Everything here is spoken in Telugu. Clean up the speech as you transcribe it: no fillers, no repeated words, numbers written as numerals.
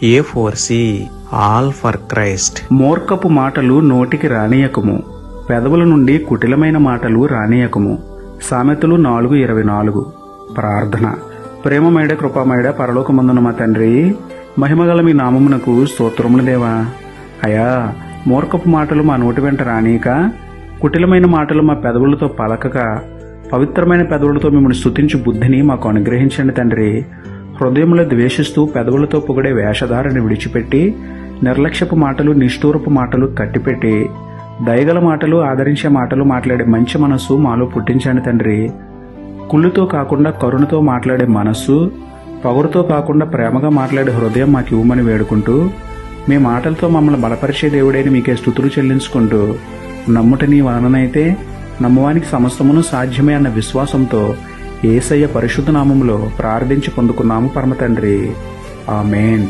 A4C all for Christ. మూర్ఖపు మాటలు నోటికి రానియకము, పెదవుల నుండి కుటిలమైన మాటలు రానియకము. సామెతలు 4:24. ప్రార్థన. ప్రేమమేడ కృపామేడ పరలోకమందున మా తండ్రి, మహిమగల మీ నామమునకు స్తోత్రములు దేవా. అయా, మూర్ఖపు మాటలు మా నోటి వెంట రానీక, కుటిలమైన మాటలు మా పెదవులతో పలకక, పవిత్రమైన పెదవులతో మిమ్మల్ని స్తుతించు బుద్ధిని మాకు అనుగ్రహించండి తండ్రి. హృదయంలో ద్వేషిస్తూ పెదవులతో పొగిడే వేషధారని విడిచిపెట్టి, నిర్లక్ష్యపు మాటలు, నిష్ఠూరపు మాటలు కట్టిపెట్టి, దయగల మాటలు, ఆదరించే మాటలు మాట్లాడే మంచి మనస్సు మాలో పుట్టించండి తండ్రి. కుళ్ళుతో కాకుండా కరుణతో మాట్లాడే మనస్సు, పొగరుతో కాకుండా ప్రేమగా మాట్లాడే హృదయం మాకు ఇవ్వమని వేడుకుంటూ, మీ మాటలతో మమ్మల్ని బలపరిచే దేవుడైన మీకే స్తుతులు చెల్లించుకుంటూ, నమ్ముట నీ వలననైతే నమ్మవానికి సమస్తమును సాధ్యమే అన్న విశ్వాసంతో యేసయ్య పరిశుద్ధ నామములో ప్రార్థించి పొందుకున్నాము పరమ తండ్రి. ఆమేన్.